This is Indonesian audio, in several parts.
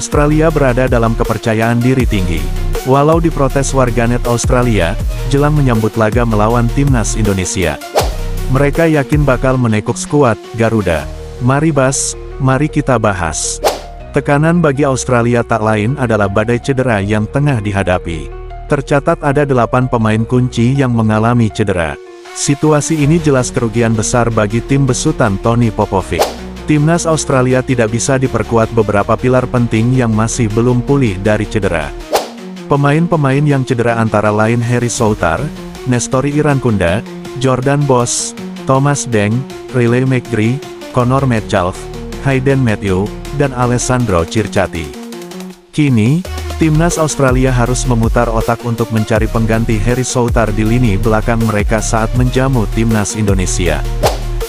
Australia berada dalam kepercayaan diri tinggi. Walau diprotes warganet Australia, jelang menyambut laga melawan timnas Indonesia. Mereka yakin bakal menekuk skuad Garuda. Mari kita bahas. Tekanan bagi Australia tak lain adalah badai cedera yang tengah dihadapi. Tercatat ada 8 pemain kunci yang mengalami cedera. Situasi ini jelas kerugian besar bagi tim besutan Tony Popovic. Timnas Australia tidak bisa diperkuat beberapa pilar penting yang masih belum pulih dari cedera. Pemain-pemain yang cedera antara lain Harry Souttar, Nestori Irankunda, Jordan Boss, Thomas Deng, Riley McGree, Connor Metcalf, Hayden Matthew, dan Alessandro Circati. Kini, timnas Australia harus memutar otak untuk mencari pengganti Harry Souttar di lini belakang mereka saat menjamu timnas Indonesia.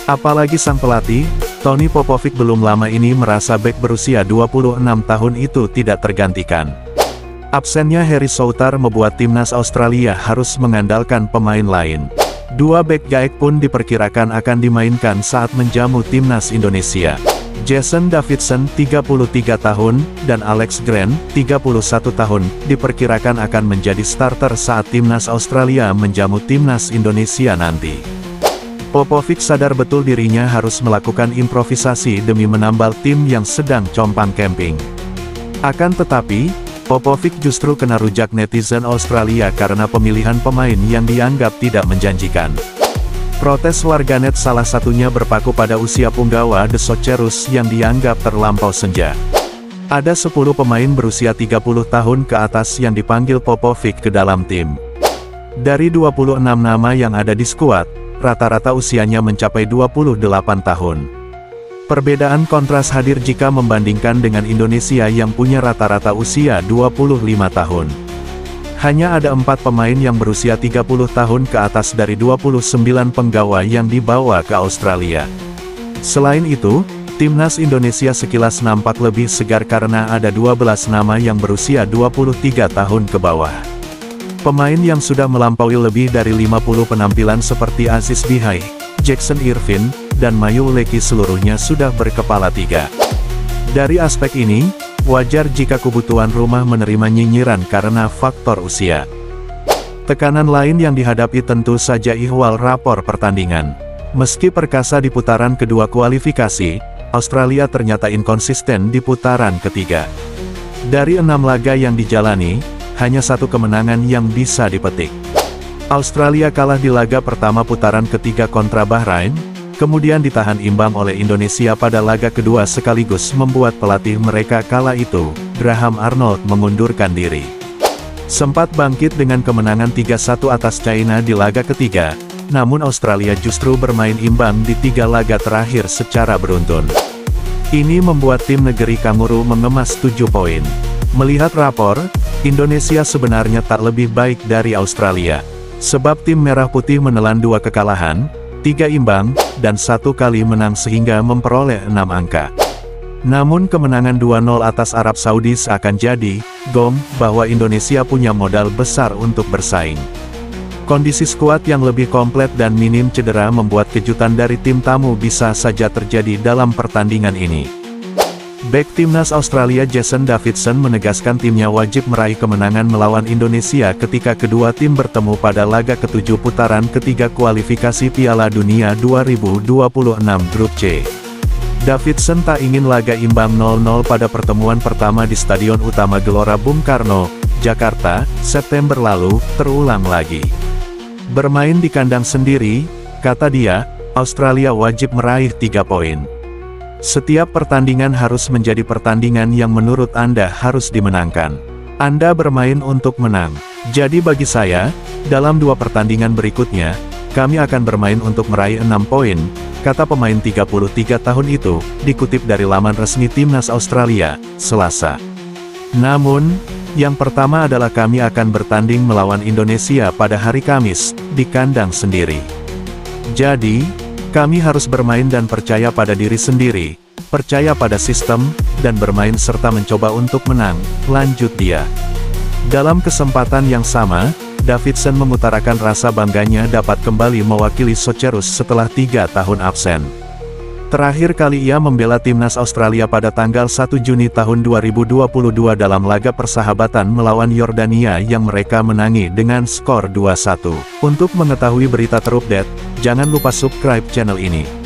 Apalagi sang pelatih, Tony Popovic belum lama ini merasa bek berusia 26 tahun itu tidak tergantikan. Absennya Harry Souttar membuat timnas Australia harus mengandalkan pemain lain. 2 bek gaek pun diperkirakan akan dimainkan saat menjamu timnas Indonesia. Jason Davidson, 33 tahun, dan Alex Grant, 31 tahun, diperkirakan akan menjadi starter saat timnas Australia menjamu timnas Indonesia nanti. Popovic sadar betul dirinya harus melakukan improvisasi demi menambal tim yang sedang compang camping. Akan tetapi, Popovic justru kena rujak netizen Australia karena pemilihan pemain yang dianggap tidak menjanjikan. Protes warganet salah satunya berpaku pada usia punggawa The Socceroos yang dianggap terlampau senja. Ada 10 pemain berusia 30 tahun ke atas yang dipanggil Popovic ke dalam tim. Dari 26 nama yang ada di skuad, rata-rata usianya mencapai 28 tahun. Perbedaan kontras hadir jika membandingkan dengan Indonesia yang punya rata-rata usia 25 tahun. Hanya ada 4 pemain yang berusia 30 tahun ke atas dari 29 penggawa yang dibawa ke Australia. Selain itu, timnas Indonesia sekilas nampak lebih segar karena ada 12 nama yang berusia 23 tahun ke bawah. Pemain yang sudah melampaui lebih dari 50 penampilan seperti Aziz Bihai, Jackson Irvine, dan Mayu Leki seluruhnya sudah berkepala 3. Dari aspek ini, wajar jika kubu tuan rumah menerima nyinyiran karena faktor usia. Tekanan lain yang dihadapi tentu saja ihwal rapor pertandingan. Meski perkasa di putaran kedua kualifikasi, Australia ternyata inkonsisten di putaran ketiga. Dari 6 laga yang dijalani, hanya 1 kemenangan yang bisa dipetik. Australia kalah di laga pertama putaran ketiga kontra Bahrain, kemudian ditahan imbang oleh Indonesia pada laga kedua sekaligus membuat pelatih mereka kala itu, Graham Arnold mengundurkan diri. Sempat bangkit dengan kemenangan 3-1 atas China di laga ketiga, namun Australia justru bermain imbang di 3 laga terakhir secara beruntun. Ini membuat tim negeri Kanguru mengemas 7 poin. Melihat rapor, Indonesia sebenarnya tak lebih baik dari Australia. Sebab tim Merah Putih menelan 2 kekalahan, 3 imbang, dan 1 kali menang sehingga memperoleh 6 angka. Namun kemenangan 2-0 atas Arab Saudi seakan jadi gong bahwa Indonesia punya modal besar untuk bersaing. Kondisi skuad yang lebih komplet dan minim cedera membuat kejutan dari tim tamu bisa saja terjadi dalam pertandingan ini. Bek timnas Australia Jason Davidson menegaskan timnya wajib meraih kemenangan melawan Indonesia ketika kedua tim bertemu pada laga ke-7 putaran ketiga kualifikasi Piala Dunia 2026 Grup C. Davidson tak ingin laga imbang 0-0 pada pertemuan pertama di Stadion Utama Gelora Bung Karno, Jakarta, September lalu, terulang lagi. Bermain di kandang sendiri, kata dia, Australia wajib meraih 3 poin. Setiap pertandingan harus menjadi pertandingan yang menurut Anda harus dimenangkan. Anda bermain untuk menang. Jadi bagi saya, dalam 2 pertandingan berikutnya, kami akan bermain untuk meraih 6 poin, kata pemain 33 tahun itu, dikutip dari laman resmi Timnas Australia, Selasa. Namun, yang pertama adalah kami akan bertanding melawan Indonesia pada hari Kamis, di kandang sendiri. Jadi, kami harus bermain dan percaya pada diri sendiri, percaya pada sistem, dan bermain serta mencoba untuk menang, lanjut dia. Dalam kesempatan yang sama, Davidson mengutarakan rasa bangganya dapat kembali mewakili Socceroos setelah 3 tahun absen. Terakhir kali ia membela timnas Australia pada tanggal 1 Juni tahun 2022 dalam laga persahabatan melawan Yordania yang mereka menangi dengan skor 2-1. Untuk mengetahui berita terupdate, jangan lupa subscribe channel ini.